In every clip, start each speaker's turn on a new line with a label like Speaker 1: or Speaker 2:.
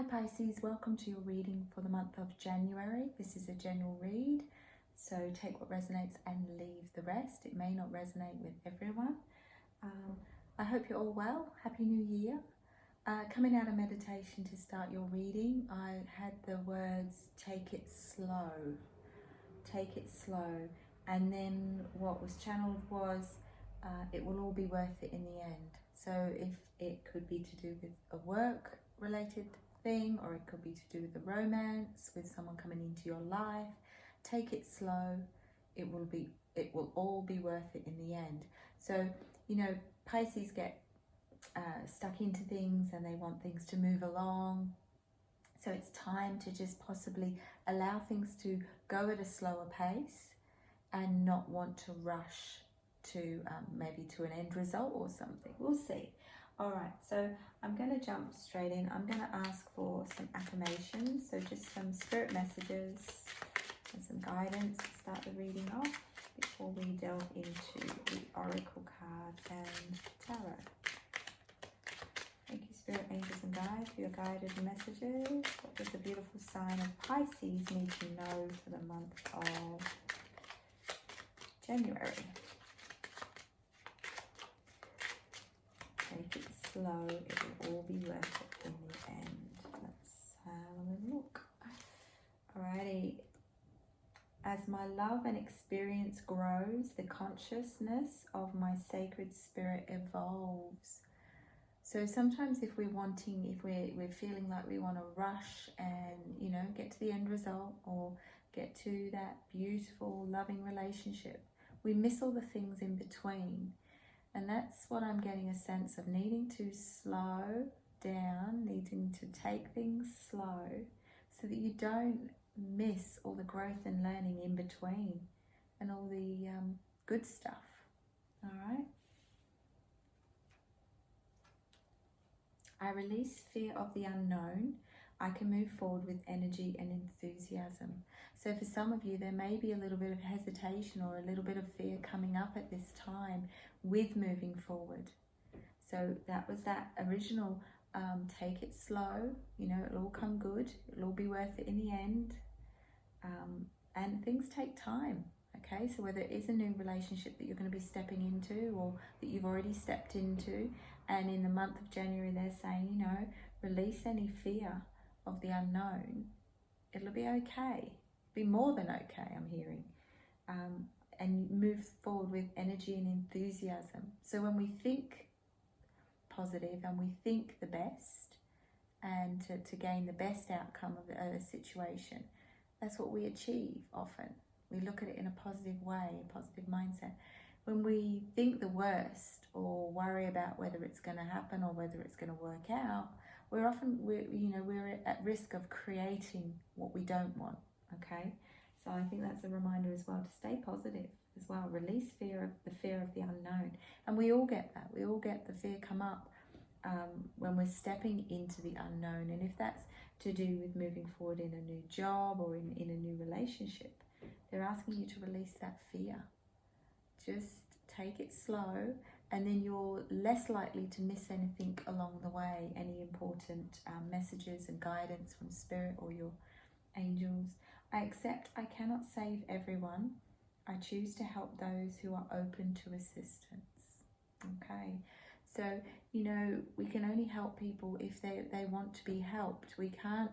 Speaker 1: Pisces, welcome to your reading for the month of January. This is a general read, so take what resonates and leave the rest. It may not resonate with everyone. I hope you're all well. Happy New Year. Coming out of meditation to start your reading, I had the words, take it slow. Take it slow. And then what was channeled was, it will all be worth it in the end. So if it could be to do with a work related thing, or it could be to do with a romance with someone coming into your life, take it slow. It will all be worth it in the end. So, you know, Pisces get stuck into things and they want things to move along. So it's time to just possibly allow things to go at a slower pace and not want to rush to maybe to an end result or something. We'll see. All right, so I'm going to jump straight in. I'm going to ask for some affirmations, so just some spirit messages and some guidance to start the reading off before we delve into the oracle cards and tarot. Thank you, spirit angels and guides, for your guided messages. What does the beautiful sign of Pisces need to know for the month of January? Take it slow, it will all be worth it in the end. Let's have a look. Alrighty. As my love and experience grows, the consciousness of my sacred spirit evolves. So sometimes if we're feeling like we want to rush and, you know, get to the end result or get to that beautiful, loving relationship, we miss all the things in between. And that's what I'm getting a sense of, needing to slow down, needing to take things slow so that you don't miss all the growth and learning in between and all the good stuff. All right. I release fear of the unknown. I can move forward with energy and enthusiasm. So for some of you, there may be a little bit of hesitation or a little bit of fear coming up at this time with moving forward. So that was that original take it slow, you know, it'll all come good, it'll all be worth it in the end. And things take time, okay? So whether it is a new relationship that you're going to be stepping into or that you've already stepped into, and in the month of January they're saying, you know, release any fear of the unknown, it'll be okay, be more than okay, I'm hearing, and move forward with energy and enthusiasm. So when we think positive and we think the best and to gain the best outcome of a situation, that's what we achieve often. We look at it in a positive way, a positive mindset. When we think the worst or worry about whether it's going to happen or whether it's going to work out, we're at risk of creating what we don't want, okay? So I think that's a reminder as well to stay positive as well. Release the fear of the unknown. And we all get that. We all get the fear come up when we're stepping into the unknown. And if that's to do with moving forward in a new job or in a new relationship, they're asking you to release that fear. Just take it slow, and then you're less likely to miss anything along the way, any important messages and guidance from spirit or your angels. I accept I cannot save everyone. I choose to help those who are open to assistance. Okay, so, you know, we can only help people if they want to be helped. We can't,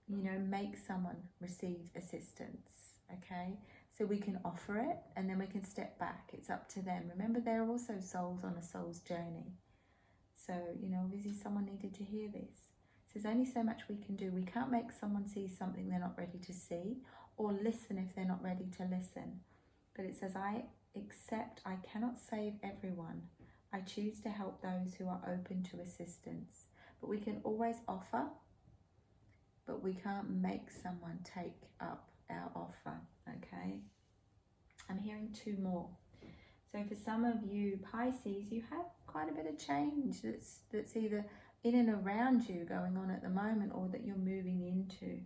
Speaker 1: you know, make someone receive assistance, okay? So we can offer it and then we can step back. It's up to them. Remember, they're also souls on a soul's journey. So, you know, obviously someone needed to hear this. So there's only so much we can do. We can't make someone see something they're not ready to see, or listen if they're not ready to listen. But it says, I accept I cannot save everyone. I choose to help those who are open to assistance. But we can always offer, but we can't make someone take up our offer, okay? I'm hearing two more. So for some of you Pisces, you have quite a bit of change that's either in and around you going on at the moment or that you're moving into.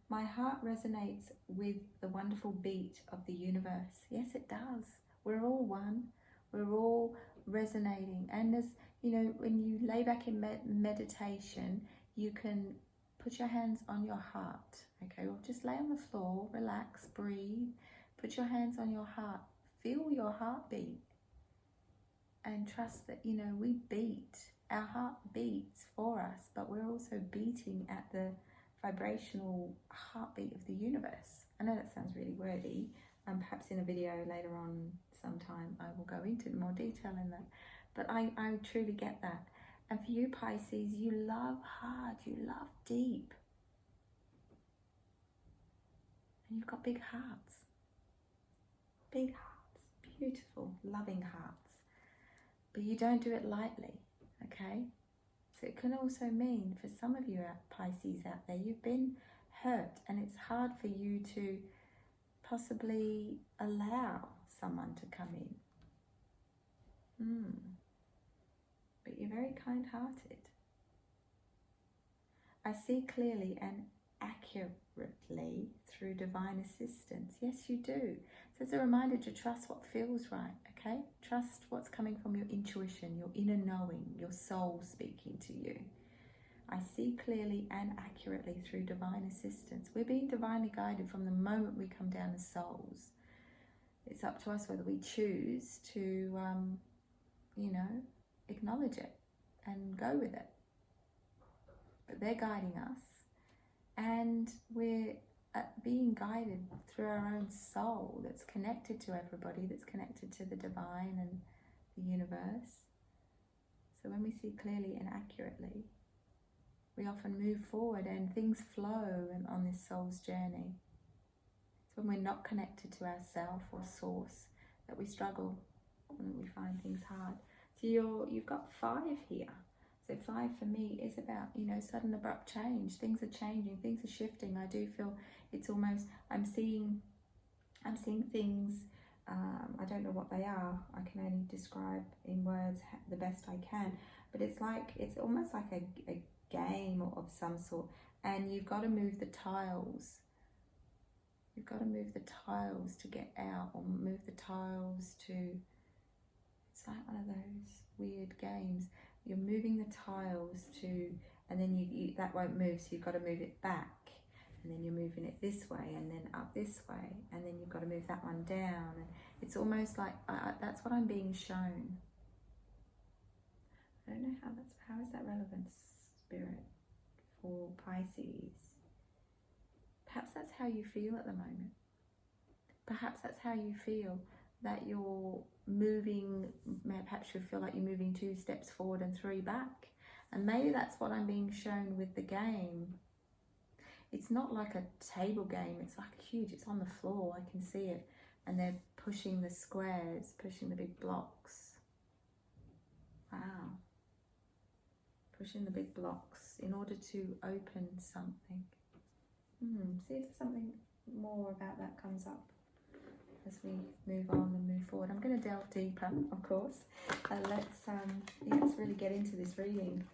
Speaker 1: My heart resonates with the wonderful beat of the universe. Yes, it does. We're all one. We're all resonating. And as you know, when you lay back in meditation, you can put your hands on your heart, okay, or just lay on the floor, relax, breathe, put your hands on your heart, feel your heartbeat, and trust that, you know, we beat, our heart beats for us, but we're also beating at the vibrational heartbeat of the universe. I know that sounds really wordy, and perhaps in a video later on sometime I will go into more detail in that, but I truly get that. And for you Pisces, you love hard, you love deep, and you've got big hearts, beautiful, loving hearts, but you don't do it lightly, okay? So it can also mean, for some of you Pisces out there, you've been hurt, and it's hard for you to possibly allow someone to come in. But you're very kind-hearted. I see clearly and accurately through divine assistance. Yes, you do. So it's a reminder to trust what feels right, okay? Trust what's coming from your intuition, your inner knowing, your soul speaking to you. I see clearly and accurately through divine assistance. We're being divinely guided from the moment we come down as souls. It's up to us whether we choose to, you know, acknowledge it and go with it. But they're guiding us, and we're being guided through our own soul that's connected to everybody, that's connected to the divine and the universe. So when we see clearly and accurately, we often move forward and things flow on this soul's journey. It's when we're not connected to ourself or source that we struggle and we find things hard. So you've got 5 here. So 5 for me is about, you know, sudden abrupt change. Things are changing, things are shifting. I do feel it's almost, I'm seeing things, I don't know what they are. I can only describe in words the best I can. But it's almost like a game of some sort. And you've got to move the tiles. You've got to move the tiles to get out, or move the tiles to, it's like one of those weird games. You're moving the tiles to, and then you that won't move, so you've got to move it back, and then you're moving it this way, and then up this way, and then you've got to move that one down. And it's almost like that's what I'm being shown. I don't know how is that relevant, Spirit, for Pisces. Perhaps that's how you feel at the moment. Perhaps that's how you feel, that you're moving, perhaps you feel like you're moving 2 steps forward and 3 back. And maybe that's what I'm being shown with the game. It's not like a table game, it's like huge, it's on the floor, I can see it. And they're pushing the squares, pushing the big blocks. Wow. Pushing the big blocks in order to open something. See if something more about that comes up as we move on and move forward. I'm going to delve deeper, of course. Let's really get into this reading.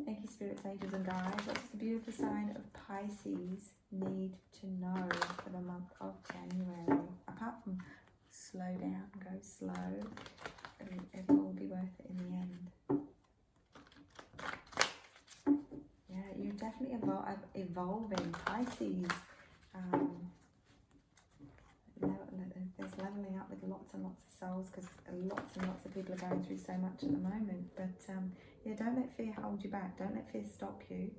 Speaker 1: Thank you, spirits, angels, and guides. What does the beautiful sign of Pisces need to know for the month of January? Apart from slow down, go slow, it will be worth it in the end. Yeah, you're definitely evolving, Pisces. There's leveling up with lots and lots of souls, because lots and lots of people are going through so much at the moment. But yeah, don't let fear hold you back. Don't let fear stop you.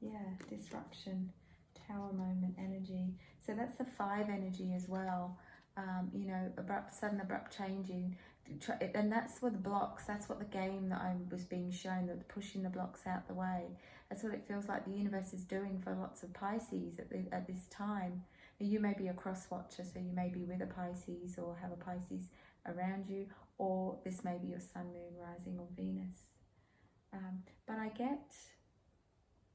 Speaker 1: Yeah, disruption, tower moment energy. So that's the 5 energy as well. You know, sudden abrupt changing. And that's what the blocks, that's what the game that I was being shown, that pushing the blocks out the way. That's what it feels like the universe is doing for lots of Pisces at this time. You may be a cross watcher, so you may be with a Pisces or have a Pisces around you, or this may be your sun, moon, rising, or Venus. But I get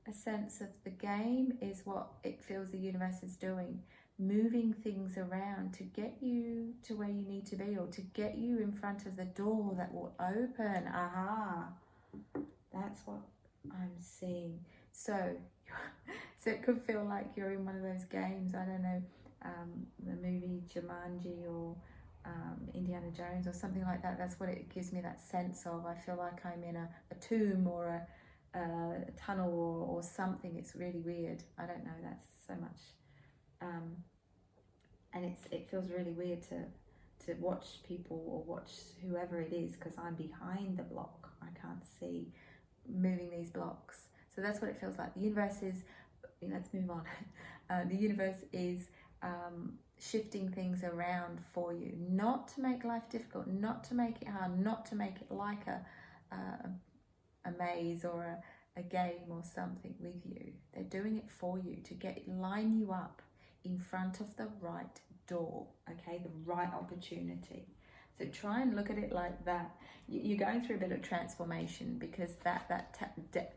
Speaker 1: a sense of the game is what it feels the universe is doing, moving things around to get you to where you need to be, or to get you in front of the door that will open. Aha, that's what I'm seeing. So it could feel like you're in one of those games, I don't know, the movie Jumanji, or Indiana Jones or something like that. That's what it gives me that sense of. I feel like I'm in a tomb or a tunnel or something. It's really weird. I don't know, that's so much. And it feels really weird to watch people or watch whoever it is, because I'm behind the block. I can't see moving these blocks. So that's what it feels like. The universe is, let's move on. The universe is shifting things around for you, not to make life difficult, not to make it hard, not to make it like a maze or a game or something with you. They're doing it for you to line you up in front of the right door, okay, the right opportunity. So try and look at it like that. You're going through a bit of transformation, because that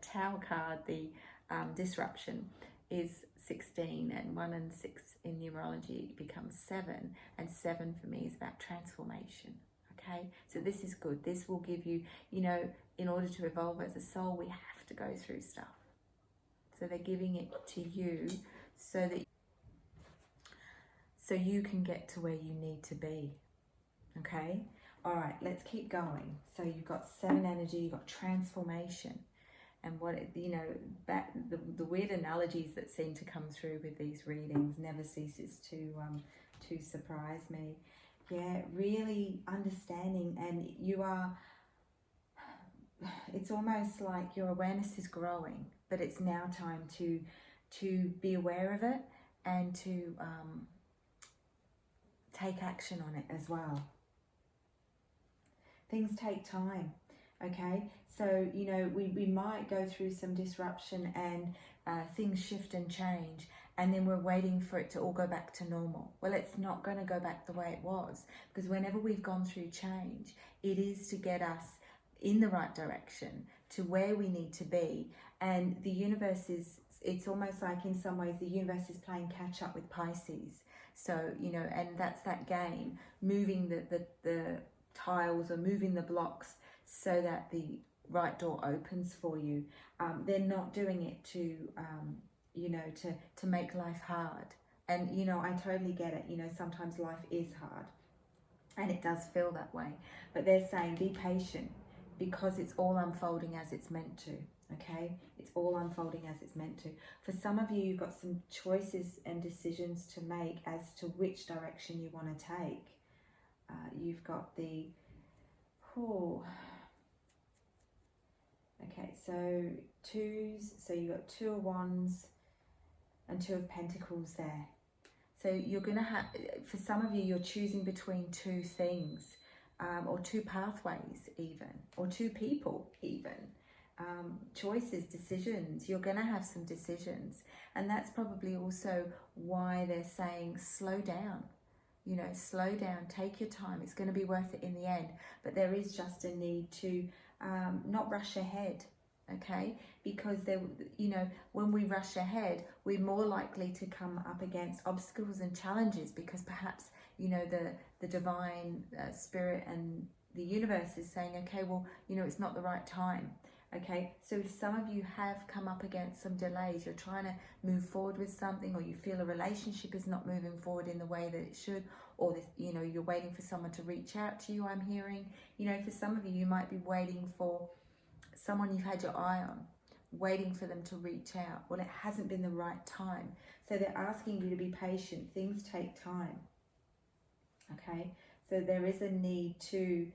Speaker 1: Tower card, the disruption, is 16, and 1 and 6 in numerology becomes 7, and 7 for me is about transformation. Okay, so this is good. This will give you, in order to evolve as a soul, we have to go through stuff. So they're giving it to you so you can get to where you need to be. Okay, all right, let's keep going. So you've got 7 energy, you've got transformation. And what the weird analogies that seem to come through with these readings never ceases to surprise me. Yeah, really understanding, and it's almost like your awareness is growing, but it's now time to be aware of it and to take action on it as well. Things take time. Okay, so we might go through some disruption and things shift and change, and then we're waiting for it to all go back to normal. Well, it's not going to go back the way it was, because whenever we've gone through change, it is to get us in the right direction to where we need to be. And the universe it's almost like, in some ways, the universe is playing catch up with Pisces. So, and that's that game, moving the tiles or moving the blocks so that the right door opens for you. They're not doing it to make life hard. And, I totally get it. Sometimes life is hard and it does feel that way. But they're saying be patient, because it's all unfolding as it's meant to. Okay? It's all unfolding as it's meant to. For some of you, you've got some choices and decisions to make as to which direction you want to take. You've got the... Okay, so 2s, so you've got 2 of Wands and 2 of Pentacles there. So you're going to have, for some of you, you're choosing between 2 things, or 2 pathways even, or 2 people even. Choices, decisions. You're going to have some decisions. And that's probably also why they're saying slow down. Slow down, take your time. It's going to be worth it in the end. But there is just a need to not rush ahead, okay? Because when we rush ahead, we're more likely to come up against obstacles and challenges, because perhaps the divine spirit and the universe is saying, okay, well, it's not the right time. Okay, so if some of you have come up against some delays, you're trying to move forward with something, or you feel a relationship is not moving forward in the way that it should, or this, you're waiting for someone to reach out to you, I'm hearing. For some of you, you might be waiting for someone you've had your eye on, waiting for them to reach out. Well, it hasn't been the right time. So they're asking you to be patient. Things take time. Okay, so there is a need to,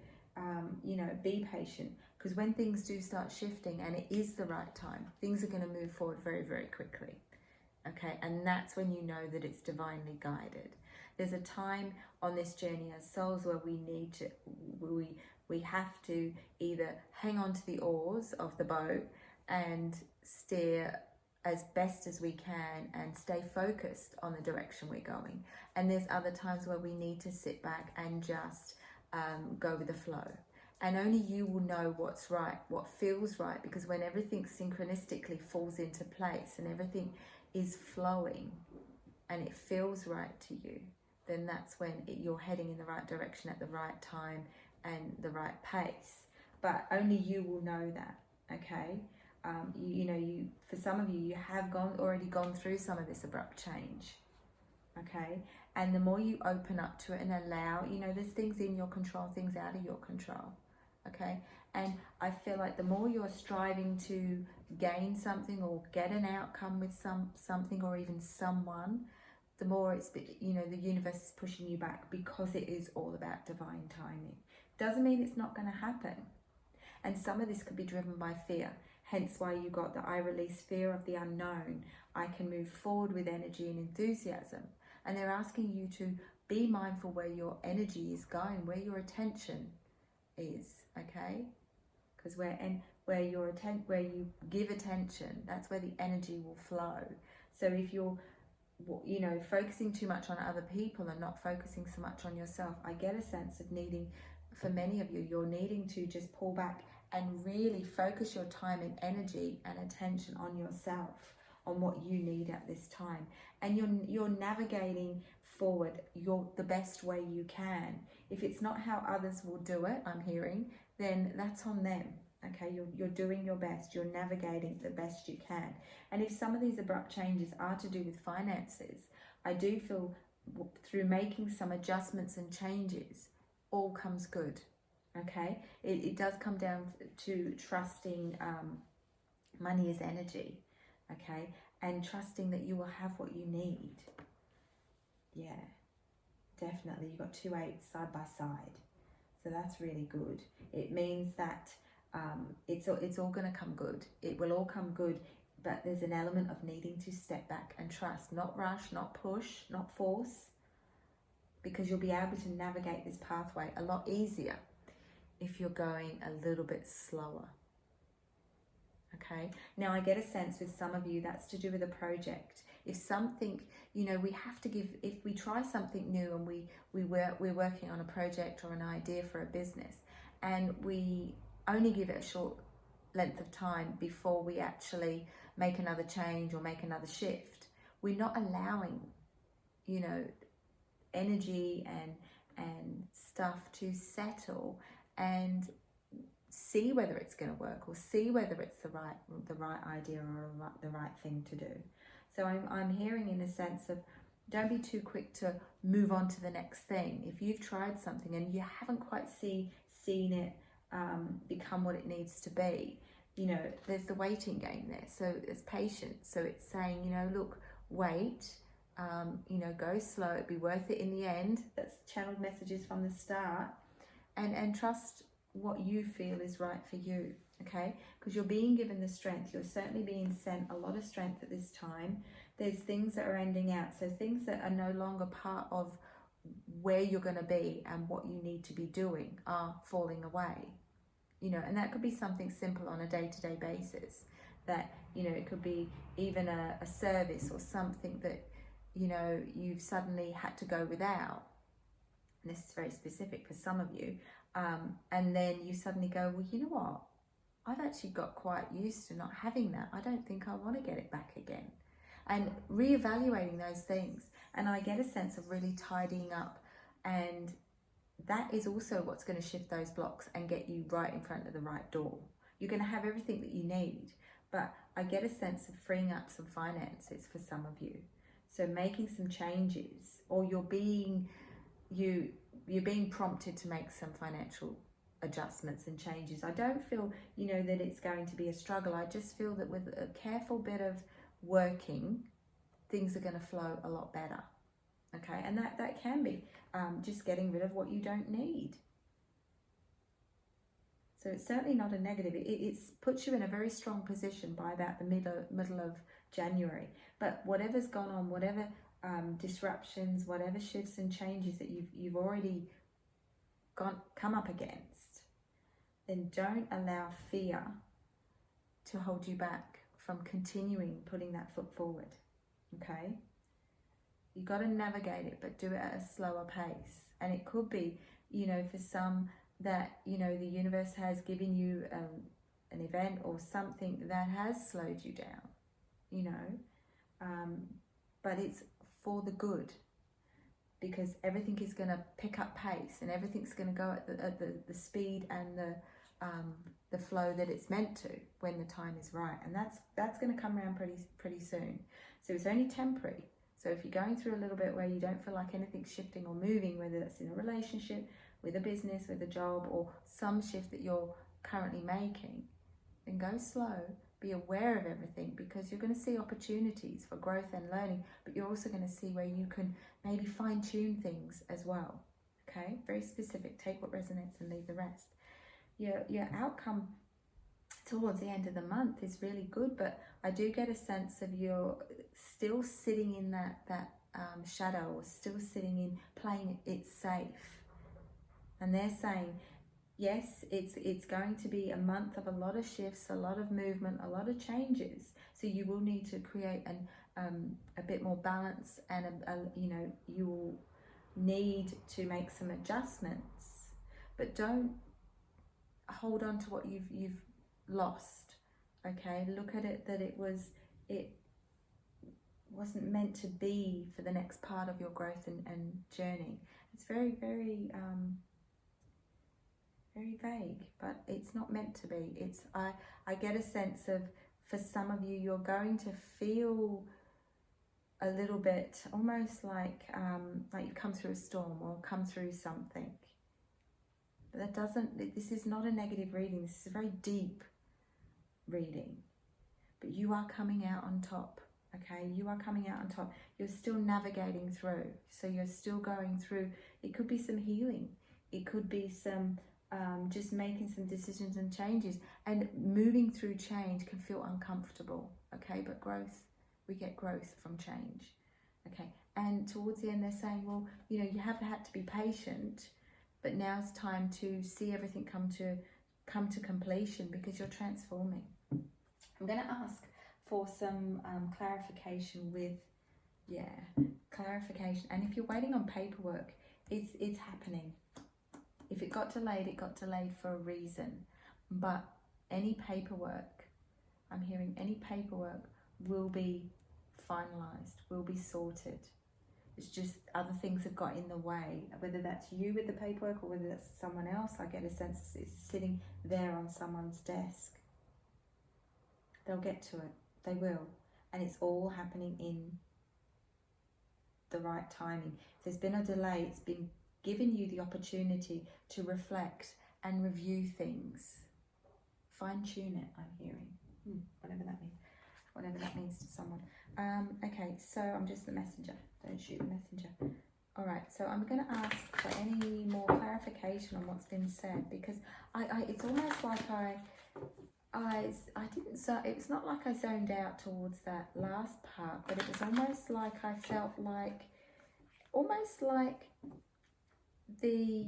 Speaker 1: be patient. Because when things do start shifting and it is the right time, things are going to move forward very, very quickly. Okay, and that's when you know that it's divinely guided. There's a time on this journey as souls where we have to either hang on to the oars of the boat and steer as best as we can and stay focused on the direction we're going. And there's other times where we need to sit back and just go with the flow. And only you will know what's right, what feels right, because when everything synchronistically falls into place and everything is flowing and it feels right to you, then that's when you're heading in the right direction at the right time and the right pace. But only you will know that, okay? For some of you, you have already gone through some of this abrupt change, okay? And the more you open up to it and allow, you know, there's things in your control, things out of your control, okay? And I feel like the more you're striving to gain something or get an outcome with something or even someone, the more it's, you know, the universe is pushing you back, because it is all about divine timing. Doesn't mean it's not going to happen. And some of this could be driven by fear. Hence why you got the I release fear of the unknown. I can move forward with energy and enthusiasm. And they're asking you to be mindful where your energy is going, where your attention is, okay? Because where you give attention, that's where the energy will flow. So if you're, you know, focusing too much on other people and not focusing so much on yourself, I get a sense of needing, for many of you, you're needing to just pull back and really focus your time and energy and attention on yourself, on what you need at this time. And you're navigating forward the best way you can. If it's not how others will do it, I'm hearing, then that's on them. Okay, you're doing your best, you're navigating the best you can. And if some of these abrupt changes are to do with finances, I do feel through making some adjustments and changes, all comes good. Okay, it does come down to trusting money is energy, okay, and trusting that you will have what you need. Yeah, definitely. You've got 2 8s side by side, so that's really good. It means that it's all going to come good. It will all come good, but there's an element of needing to step back and trust, not rush, not push, not force, because you'll be able to navigate this pathway a lot easier if you're going a little bit slower. Okay, now I get a sense with some of you that's to do with a project. If something, you know, we have to give, if we try something new and we're working on a project or an idea for a business, and we only give it a short length of time before we actually make another change or make another shift, we're not allowing, you know, energy and stuff to settle and see whether it's going to work, or see whether it's the right idea or the right thing to do. So I'm hearing in a sense of, don't be too quick to move on to the next thing. If you've tried something and you haven't quite seen it become what it needs to be, you know, there's the waiting game there. So it's patience. So it's saying, you know, look, wait, you know, go slow, it'd be worth it in the end. That's channeled messages from the start. And trust what you feel is right for you, okay? Because you're being given the strength. You're certainly being sent a lot of strength at this time. There's things that are ending out. So things that are no longer part of where you're going to be and what you need to be doing are falling away. You know, and that could be something simple on a day-to-day basis. That, you know, it could be even a service or something that, you know, you've suddenly had to go without. And this is very specific for some of you. And then you suddenly go, well, you know what? I've actually got quite used to not having that. I don't think I want to get it back again. And reevaluating those things. And I get a sense of really tidying up. And that is also what's going to shift those blocks and get you right in front of the right door. You're going to have everything that you need. But I get a sense of freeing up some finances for some of you. So making some changes, or you're being prompted to make some financial adjustments and changes. I don't feel, you know, that it's going to be a struggle. I just feel that with a careful bit of working, things are going to flow a lot better. Okay, and that can be just getting rid of what you don't need. So it's certainly not a negative. It puts you in a very strong position by about the middle of January. But whatever's gone on, whatever disruptions, whatever shifts and changes that you've already come up against, then don't allow fear to hold you back from continuing putting that foot forward. Okay, you've got to navigate it, but do it at a slower pace. And it could be, you know, for some that, you know, the universe has given you an event or something that has slowed you down, you know, but it's for the good, because everything is going to pick up pace and everything's going to go at the speed and the flow that it's meant to when the time is right. And that's going to come around pretty soon. So it's only temporary, So if you're going through a little bit where you don't feel like anything's shifting or moving, whether that's in a relationship, with a business, with a job, or some shift that you're currently making, then go slow, be aware of everything, because you're going to see opportunities for growth and learning, but you're also going to see where you can maybe fine-tune things as well. Okay, very specific. Take what resonates and leave the rest. Your outcome towards the end of the month is really good, but I do get a sense of you're still sitting in that shadow, or still sitting in playing it safe. And they're saying, yes, it's going to be a month of a lot of shifts, a lot of movement, a lot of changes. So you will need to create a bit more balance, and you'll need to make some adjustments, but don't hold on to what you've lost. Okay, look at it that it wasn't meant to be for the next part of your growth and journey. It's very, very very vague, but it's not meant to be. It's I get a sense of, for some of you, you're going to feel a little bit almost like you've come through a storm or come through something. But this is not a negative reading. This is a very deep reading. But you are coming out on top, okay? You are coming out on top. You're still navigating through. So you're still going through. It could be some healing. It could be some just making some decisions and changes. And moving through change can feel uncomfortable, okay? But growth, we get growth from change, okay? And towards the end, they're saying, well, you have had to be patient, but now it's time to see everything come to completion, because you're transforming. I'm going to ask for some clarification with, clarification. And if you're waiting on paperwork, it's happening. If it got delayed for a reason. But any paperwork, I'm hearing any paperwork will be finalised, will be sorted. It's just other things have got in the way, whether that's you with the paperwork or whether that's someone else. I get a sense it's sitting there on someone's desk. They'll get to it. They will. And it's all happening in the right timing. If there's been a delay, it's been giving you the opportunity to reflect and review things. Fine-tune it, I'm hearing. Whatever that means to someone. Okay, so I'm just the messenger. Don't shoot the messenger. All right, so I'm going to ask for any more clarification on what's been said, because it's almost like I didn't. So it's not like I zoned out towards that last part, but it was almost like I felt like, almost like the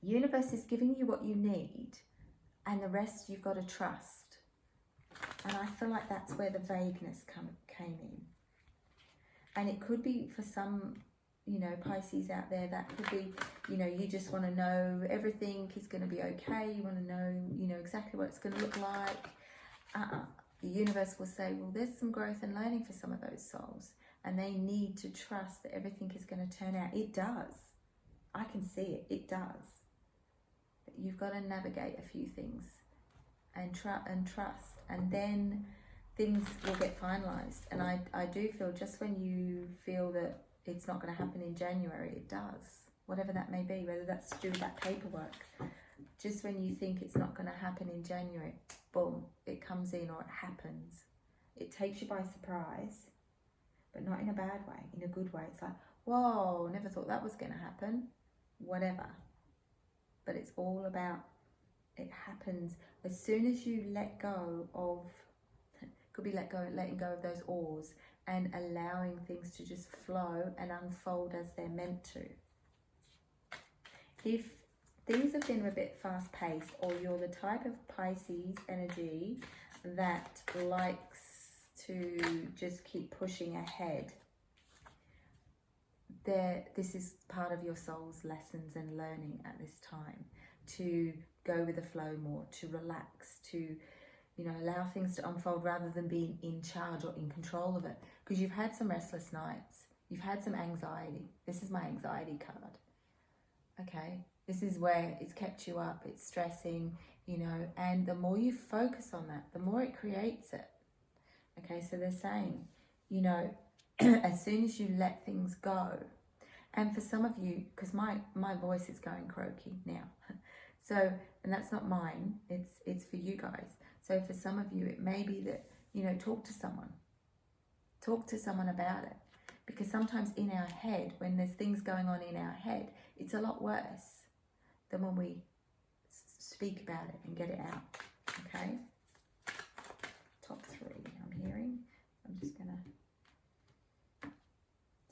Speaker 1: universe is giving you what you need, and the rest you've got to trust. And I feel like that's where the vagueness came in. And it could be for some, Pisces out there, that could be, you just want to know everything is going to be okay. You want to know, exactly what it's going to look like. The universe will say, well, there's some growth and learning for some of those souls, and they need to trust that everything is going to turn out. It does. I can see it. It does. But you've got to navigate a few things and trust, and then things will get finalised. And I do feel, just when you feel that it's not going to happen in January, it does. Whatever that may be, whether that's to do with that paperwork. Just when you think it's not going to happen in January, boom, it comes in, or it happens. It takes you by surprise, but not in a bad way, in a good way. It's like, whoa, never thought that was going to happen. Whatever. But it's all about, it happens as soon as you let go of, could be letting go of those oars and allowing things to just flow and unfold as they're meant to. If things have been a bit fast paced, or you're the type of Pisces energy that likes to just keep pushing ahead, this is part of your soul's lessons and learning at this time, to go with the flow more, to relax, to allow things to unfold rather than being in charge or in control of it. Because you've had some restless nights, you've had some anxiety. This is my anxiety card. Okay, this is where it's kept you up, it's stressing, and the more you focus on that, the more it creates it. Okay, so they're saying, as soon as you let things go, and for some of you, because my voice is going croaky now, so, and that's not mine, it's for you guys. So for some of you, it may be that, you know, talk to someone about it, because sometimes in our head, when there's things going on in our head, it's a lot worse than when we speak about it and get it out. Okay, top 3 I'm hearing. I'm just gonna,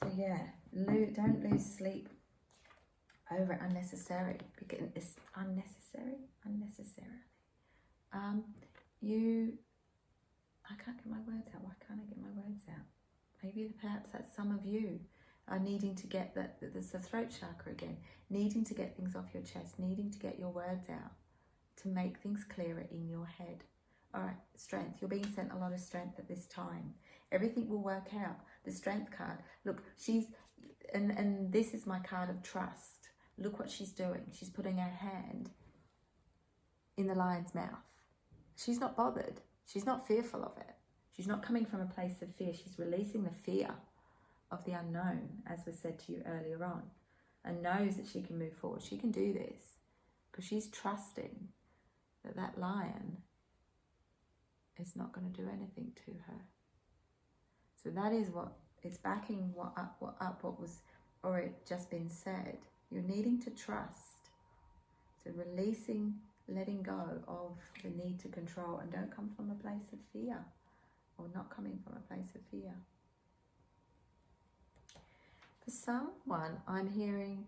Speaker 1: so yeah, don't lose sleep over it unnecessarily, because it's unnecessarily. I can't get my words out. Why can't I get my words out? Maybe perhaps that's some of you are needing to get that. There's the throat chakra again, needing to get things off your chest, needing to get your words out to make things clearer in your head. All right, strength. You're being sent a lot of strength at this time. Everything will work out. The strength card. Look, and this is my card of trust. Look what she's doing. She's putting her hand in the lion's mouth. She's not bothered. She's not fearful of it. She's not coming from a place of fear. She's releasing the fear of the unknown, as was said to you earlier on, and knows that she can move forward. She can do this because she's trusting that that lion is not going to do anything to her. So that is what it's backing what was already just been said. You're needing to trust. So releasing, letting go of the need to control, and don't come from a place of fear, or not coming from a place of fear. For someone, I'm hearing,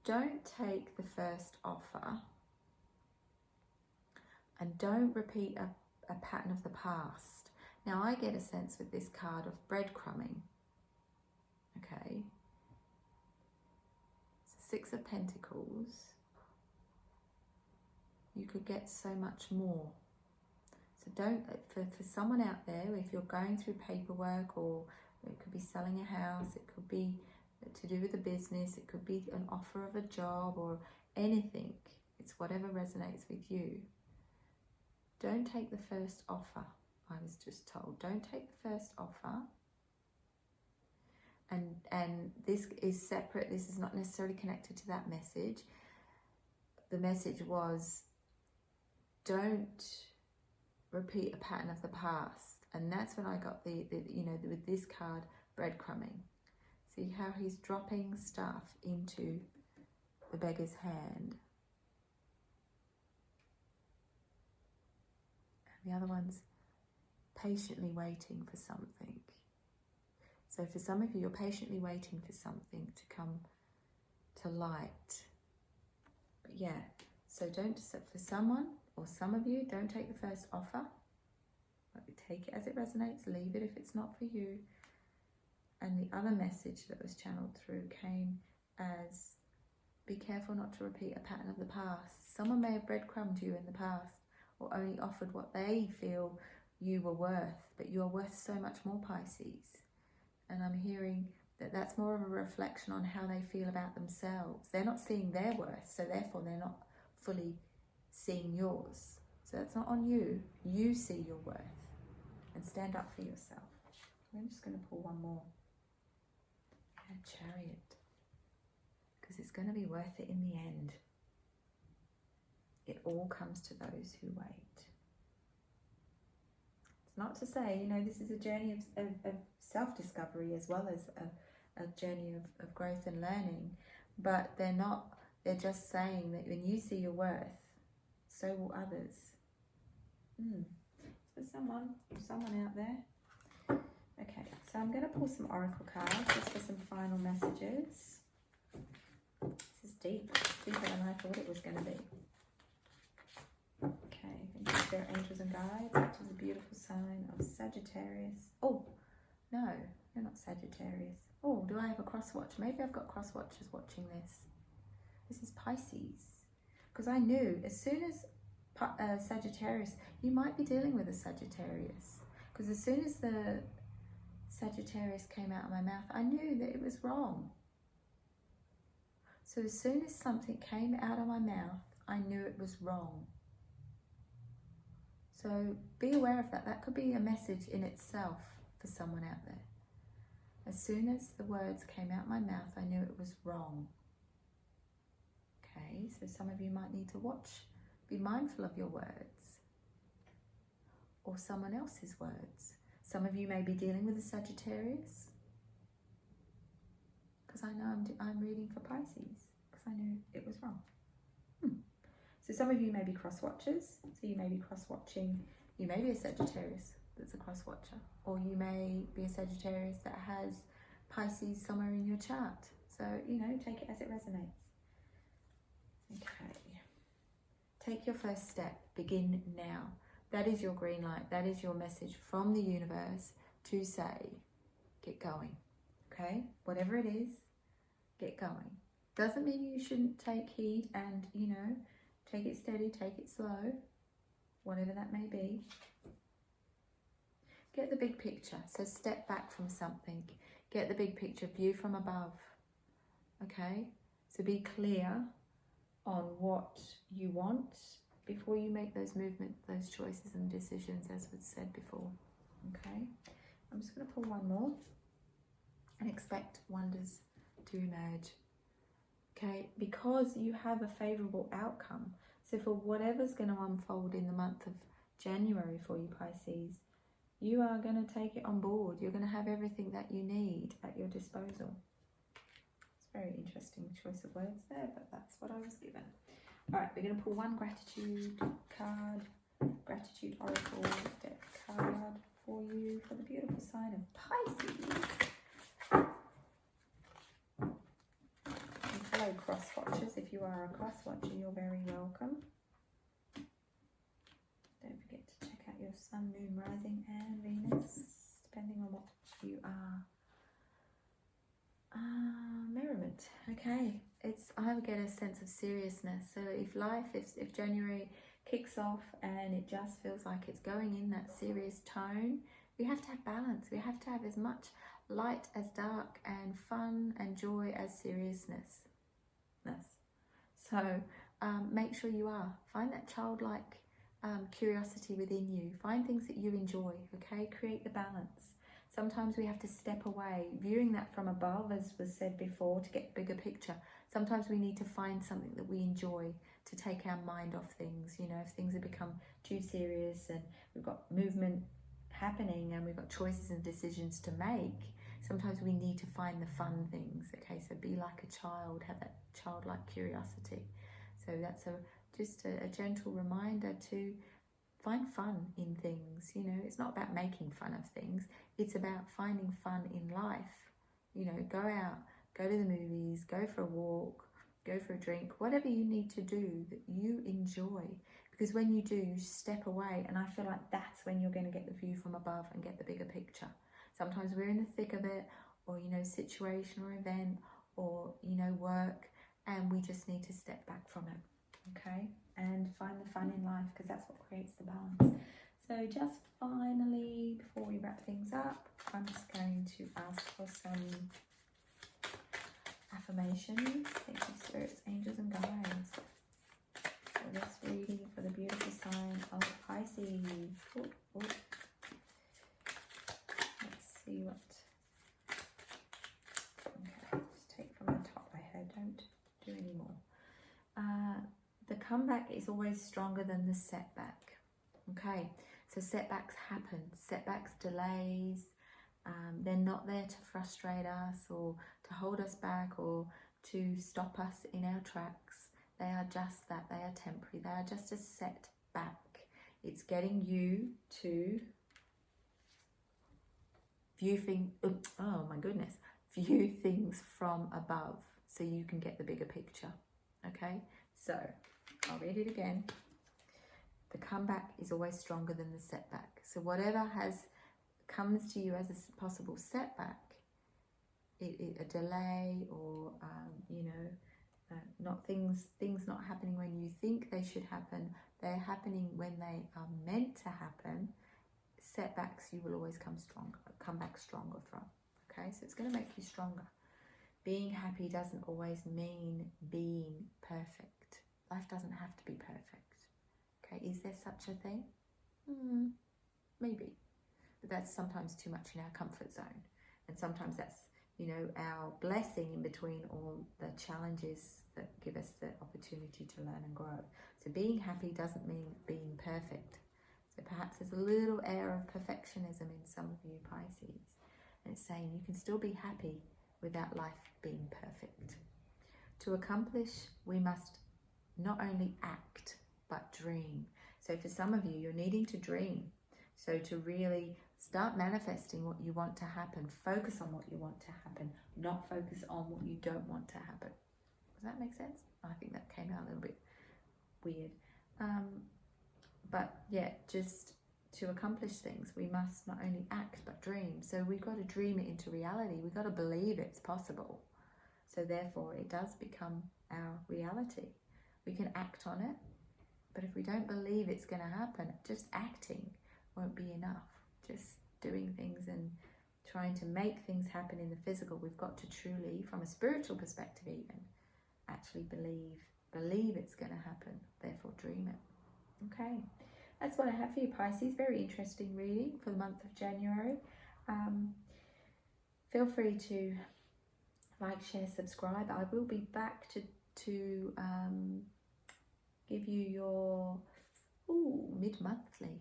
Speaker 1: don't take the first offer, and don't repeat a pattern of the past. Now I get a sense with this card of breadcrumbing. Okay. So 6 of Pentacles. You could get so much more. So don't, for someone out there, if you're going through paperwork, or it could be selling a house, it could be to do with a business, it could be an offer of a job or anything. It's whatever resonates with you. Don't take the first offer. I was just told, don't take the first offer. And this is separate. This is not necessarily connected to that message. The message was, don't repeat a pattern of the past. And that's when I got with this card, breadcrumbing. See how he's dropping stuff into the beggar's hand. And the other one's patiently waiting for something. So for some of you, you're patiently waiting for something to come to light. But yeah, so for someone or some of you, don't take the first offer. Take it as it resonates, leave it if it's not for you. And the other message that was channeled through came as, be careful not to repeat a pattern of the past. Someone may have breadcrumbed you in the past, or only offered what they feel you were worth, but you are worth so much more, Pisces. And I'm hearing that that's more of a reflection on how they feel about themselves. They're not seeing their worth, so therefore they're not fully seeing yours. So that's not on you. You see your worth and stand up for yourself. I'm just going to pull one more. Chariot. Because it's going to be worth it in the end. It all comes to those who wait. It's not to say, this is a journey of self-discovery as well as a journey of growth and learning. But they're just saying that when you see your worth, so will others. For someone out there. Okay, so I'm going to pull some oracle cards just for some final messages. This is deeper than I thought it was going to be. Okay, thank you, Spirit, Angels and Guides, which is a beautiful sign of Sagittarius. Oh, no, you're not Sagittarius. Oh, do I have a cross watch? Maybe I've got cross watchers watching this. This is Pisces. Because I knew as soon as Sagittarius, you might be dealing with a Sagittarius. Because as soon as the Sagittarius came out of my mouth, I knew that it was wrong. So as soon as something came out of my mouth, I knew it was wrong. So be aware of that. That could be a message in itself for someone out there. As soon as the words came out my mouth, I knew it was wrong. Okay, so some of you might need to be mindful of your words or someone else's words. Some of you may be dealing with a Sagittarius, because I know I'm reading for Pisces, because I knew it was wrong. So some of you may be cross-watchers, so you may be cross-watching, you may be a Sagittarius that's a cross-watcher, or you may be a Sagittarius that has Pisces somewhere in your chart. So, you know, take it as it resonates. Okay. Take your first step. Begin now. That is your green light. That is your message from the universe to say, get going. Okay? Whatever it is, get going. Doesn't mean you shouldn't take heed and, you know, take it steady, take it slow, whatever that may be. Get the big picture. So step back from something. Get the big picture. View from above. Okay? So be clear on what you want before you make those movements, those choices and decisions, as was said before. Okay? I'm just going to pull one more and expect wonders to emerge. Okay? Because you have a favourable outcome. So for whatever's going to unfold in the month of January for you, Pisces, you are going to take it on board. You're going to have everything that you need at your disposal. It's a very interesting choice of words there, but that's what I was given. All right, we're going to pull one gratitude card, gratitude oracle deck card for you for the beautiful sign of Pisces. And hello, cross-watchers. If you are a cross-watcher, you're very welcome. Don't forget to check out your sun, moon, rising and Venus, depending on what you are. Merriment. Okay, I get a sense of seriousness. So if January kicks off and it just feels like it's going in that serious tone, we have to have balance. We have to have as much light as dark and fun and joy as seriousness. So make sure you are. Find that childlike curiosity within you. Find things that you enjoy, okay? Create the balance. Sometimes we have to step away, viewing that from above, as was said before, to get the bigger picture. Sometimes we need to find something that we enjoy to take our mind off things. You know, if things have become too serious and we've got movement happening and we've got choices and decisions to make, sometimes we need to find the fun things, okay? So be like a child, have that childlike curiosity. So that's just a gentle reminder to find fun in things. You know, it's not about making fun of things. It's about finding fun in life. You know, go out, go to the movies, go for a walk, go for a drink, whatever you need to do that you enjoy. Because when you do, you step away, and I feel like that's when you're going to get the view from above and get the bigger picture. Sometimes we're in the thick of it, or, you know, situation or event, or, you know, work, and we just need to step back from it. Okay, and find the fun in life, because that's what creates the balance. So just finally, before we wrap things up, I'm just going to ask for some affirmations. Thank you, spirits, angels and guides, for this reading for the beautiful sign of Pisces. Let's see what. Okay, just take from the top. I don't do any more. The comeback is always stronger than the setback. Okay, so setbacks happen. Setbacks, delays, they're not there to frustrate us or to hold us back or to stop us in our tracks. They are just that. They are temporary. They are just a setback. It's getting you to view things, view things from above so you can get the bigger picture. Okay, so I'll read it again. The comeback is always stronger than the setback. So whatever comes to you as a possible setback, a delay or not things not happening when you think they should happen, they're happening when they are meant to happen. Setbacks you will always come back stronger from. Okay, so it's going to make you stronger. Being happy doesn't always mean being perfect. Life doesn't have to be perfect. Okay, is there such a thing? Maybe. But that's sometimes too much in our comfort zone. And sometimes that's, you know, our blessing in between all the challenges that give us the opportunity to learn and grow. So being happy doesn't mean being perfect. So perhaps there's a little air of perfectionism in some of you Pisces. And it's saying you can still be happy without life being perfect. To accomplish, we must not only act, but dream. So for some of you, you're needing to dream. So to really start manifesting what you want to happen, focus on what you want to happen, not focus on what you don't want to happen. Does that make sense? I think that came out a little bit weird. But yeah, just to accomplish things, we must not only act, but dream. So we've got to dream it into reality. We've got to believe it's possible. So therefore, it does become our reality. We can act on it, but if we don't believe it's going to happen, just acting won't be enough. Just doing things and trying to make things happen in the physical, we've got to truly, from a spiritual perspective even, actually believe it's going to happen, therefore dream it. Okay, that's what I have for you, Pisces. Very interesting reading for the month of January. Feel free to like, share, subscribe. I will be back to give you your mid-monthly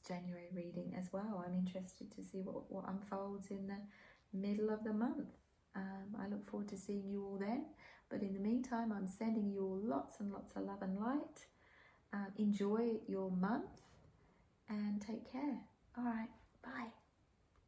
Speaker 1: January reading as well. I'm interested to see what unfolds in the middle of the month. I look forward to seeing you all then. But in the meantime, I'm sending you all lots and lots of love and light. Enjoy your month and take care. All right, bye.